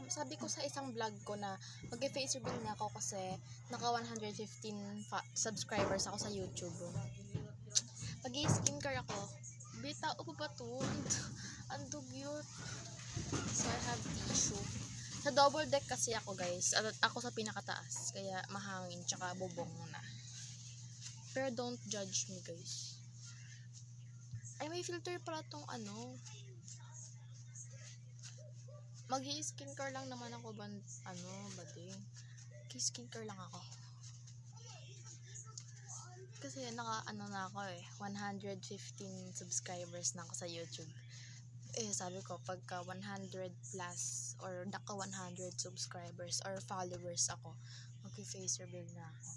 sabi ko sa isang vlog ko na mag-face reveal na ako kasi naka 115 subscribers ako sa YouTube. Mag-skincare ako. Bita ko ba to? Ang dugyot. So I have tissue. Sa double deck kasi ako, guys. Ako sa pinakataas. Kaya mahangin tsaka bubong na. Pero don't judge me, guys. Ay, may filter pala tong ano. Mag-i-skincare lang naman ako bading. Skincare lang ako. Kasi na ako 115 subscribers na ako sa YouTube. Sabi ko pagka 100 plus or naka 100 subscribers or followers ako, mag-face reveal na ako.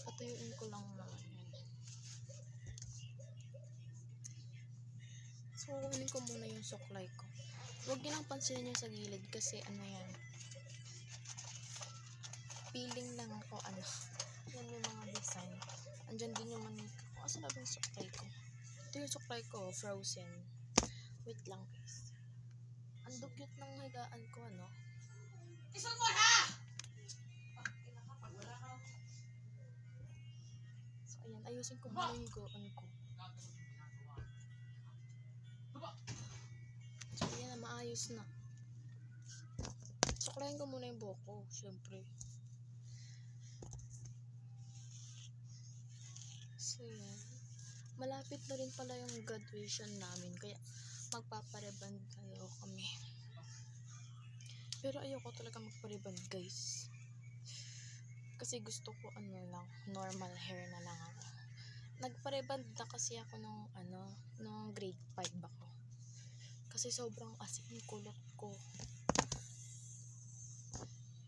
Patuyuin ko lang naman yan. So, kukunin ko muna yung suklay ko. Huwag niyo lang pansinin yung sa gilid kasi yan. Peeling lang ako, yan yung mga design. Andyan din yung manika ko. Asa na ba yung suklay ko? Ito yung suklay ko, frozen. Wait lang, guys. Ang dugyot ng higaan ko, Isang mo ha! So, ayan. Ayusin ko muna yung higaan ko. So, ayan na. Maayos na. Suklayin ko muna yung buhok ko, syempre. So, yan. Malapit na rin pala yung graduation namin. Kaya, magpapareband tayo kami. Pero ayoko talaga magpareband, guys. Kasi gusto ko, normal hair na lang ako. Nagpareband na kasi ako nung grade 5 ako. Kasi sobrang asin yung kulot ko.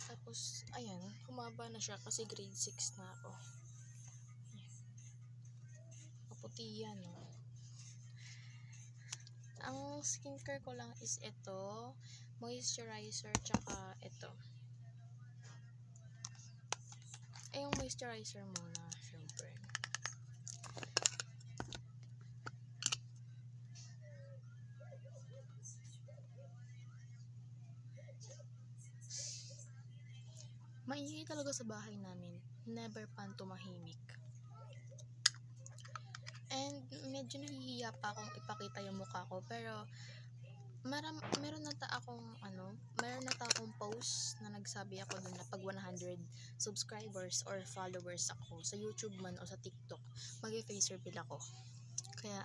Tapos, ayan, humaba na siya kasi grade 6 na ako. Puti yan, Ang skincare ko lang is ito, moisturizer, tsaka ito. Yung moisturizer muna, syempre. Maingay talaga sa bahay namin. Never pan tumahimik. And medyo nahihiya pa akong ipakita yung mukha ko, pero meron na ta akong post na nagsabi ako dun na pag 100 subscribers or followers ako sa YouTube man o sa TikTok, mag-face reveal ako. Kaya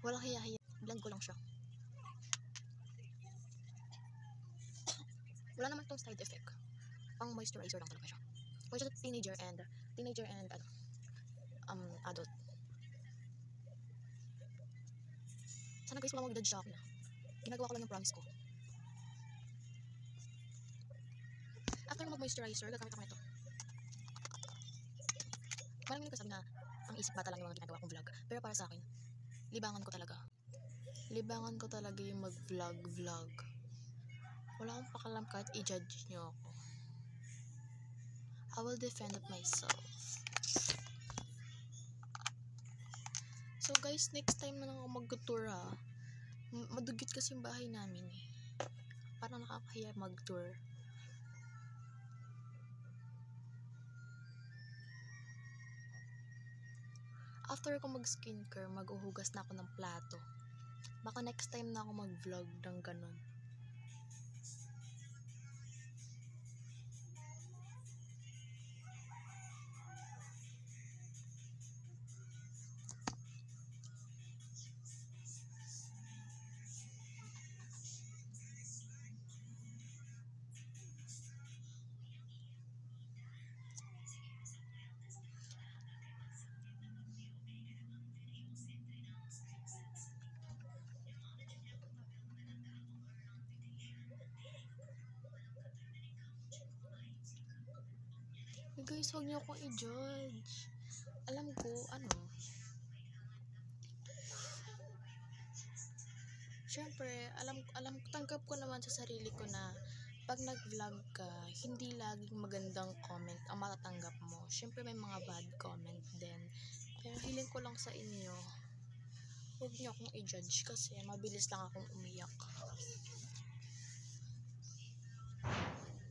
walang hiya-hiya, vlog ko lang siya. Wala naman tong side effect. Pang moisturizer lang talaga siya. For teenager and adult. Sana guys, wala mag-judge sa akin. Ginagawa ko lang yung promise ko. After mag-moisturizer, gagamit ako nito. Maraming nagsasabi na ang isip bata lang yung mga ginagawa kong vlog. Pero para sa akin, libangan ko talaga. Libangan ko talaga yung mag-vlog. Wala akong pakalam kahit i-judge nyo ako. I will defend myself. So guys, next time na lang ako mag-tour ha. Madugit kasi yung bahay namin eh. Parang nakakahiya mag-tour. After ko mag-skincare, mag-uhugas na ako ng plato. Baka next time na ako mag-vlog ng ganon. Guys, huwag niyo akong i-judge. Alam ko, syempre, tanggap ko naman sa sarili ko na pag nag-vlog ka, hindi laging magandang comment ang matatanggap mo. Syempre, may mga bad comment din. Pero hiling ko lang sa inyo, huwag niyo akong i-judge kasi mabilis lang akong umiyak.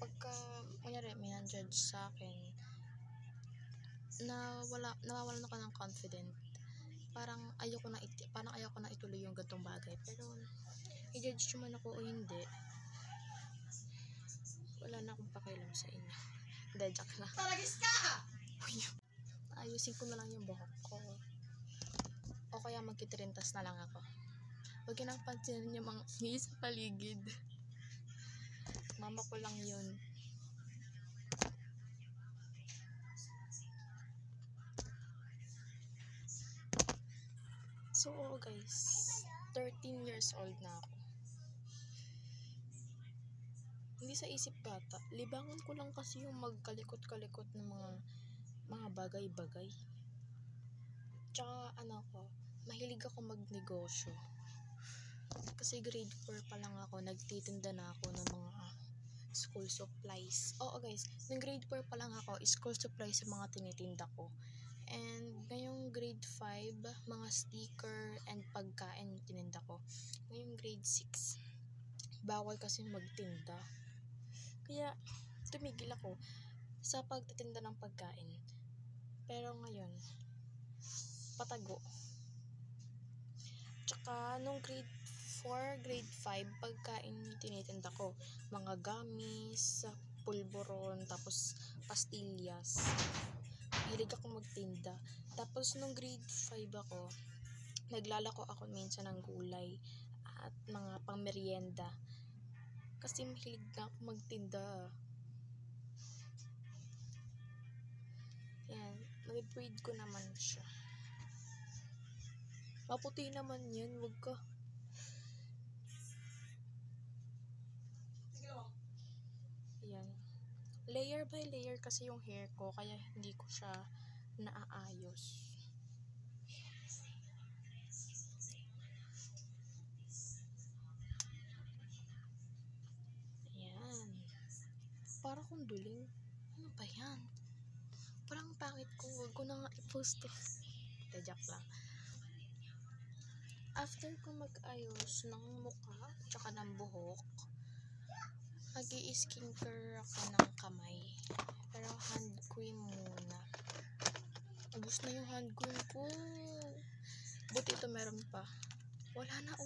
Pagka, kunyari, may nan-judge sa akin, nawawalan ako ng confident. Parang ayoko na ituloy yung gantong bagay. Pero, i-judge man ako o hindi, wala na akong pakialam sa inyo. Hindi, joke lang. Talagis ka! Ayusin ko na lang yung buhok ko. O kaya magkitirintas na lang ako. Huwag nang pansinin yung mga sa paligid. Mama ko lang yun. So, guys, 13 years old na ako. Hindi sa isip bata, libangan ko lang kasi yung magkalikot-kalikot ng mga bagay-bagay. Tsaka mahilig ako magnegosyo. Kasi grade 4 pa lang ako, nagtitinda na ako ng mga school supplies. Oo guys, nung grade 4 pa lang ako, school supplies sa mga tinitinda ko. And ngayong grade 5, mga sticker and pagkain yung tininda ko. Ngayong grade 6, bawal kasi magtinda. Kaya tumigil ako sa pagtitinda ng pagkain. Pero ngayon, patago. Tsaka nung grade 4, grade 5, pagkain yung tinitinda ko. Mga gummies, pulburon, tapos pastillas. Hilig ako magtinda. Tapos nung grade 5 ako, naglalako ako minsan ng gulay at mga pangmeryenda. Kasi mahilig na ako magtinda. Yan, nag-breed ko naman siya. Maputi naman yan, wag ka. Yan. Layer by layer kasi yung hair ko, kaya hindi ko siya naaayos. Ayan. Para kong duling. Ano ba yan? Parang pangit ko. Huwag ko na nga i-post to. Joke lang. After ko mag-ayos ng mukha, tsaka ng buhok, mag-i-skincare ako ng kamay. Pero hand cream muna. Ubus na yung hand cream ko. Buti ito meron pa. Wala na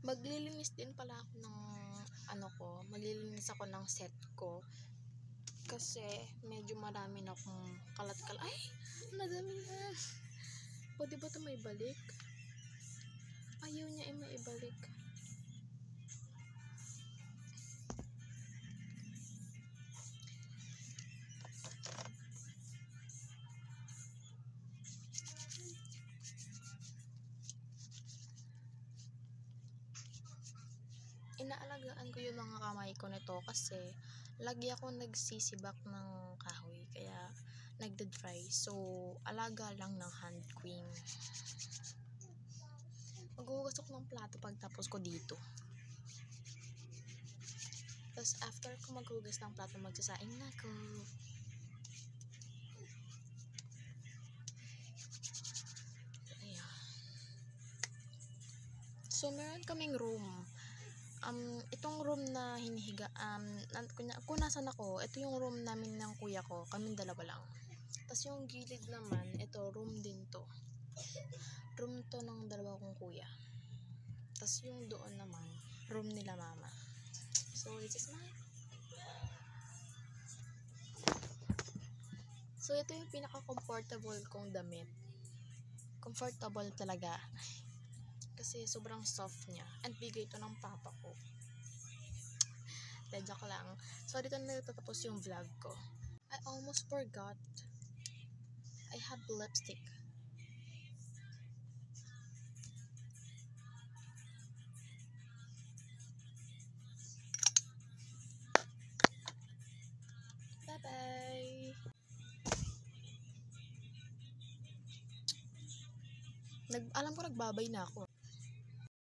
Maglilinis din pala ako ng maglilinis ako ng set ko. Kasi medyo marami na akong kalat-kalat. Ay! Madami na. Pwede ba ito may balik? Ayaw niya may ibalik. Inaalagaan ko yung mga kamay ko nito kasi lagi ako nagsisibak ng kahoy kaya nagda-dry. So, alaga lang ng hand cream. Maghuhugas ako ng plato pagtapos ko dito. Tapos after ko maghugas ng plato, magsasaing na ako. Ayan. So, meron kaming room. Itong room na hinihiga, kung nasan ako, ito yung room namin ng kuya ko, kaming dalawa lang. Tapos yung gilid naman, ito, room din to. Room to ng dalawa kong kuya. Tapos yung doon naman, room nila mama. So, this is mine. So, ito yung pinaka-comfortable kong damit. Comfortable talaga. Kasi sobrang soft niya. And bigay ito ng papa ko. Joke lang. So, dito na natatapos yung vlog ko. I almost forgot. I have lipstick. Bye-bye! Alam ko nagbabay na ako.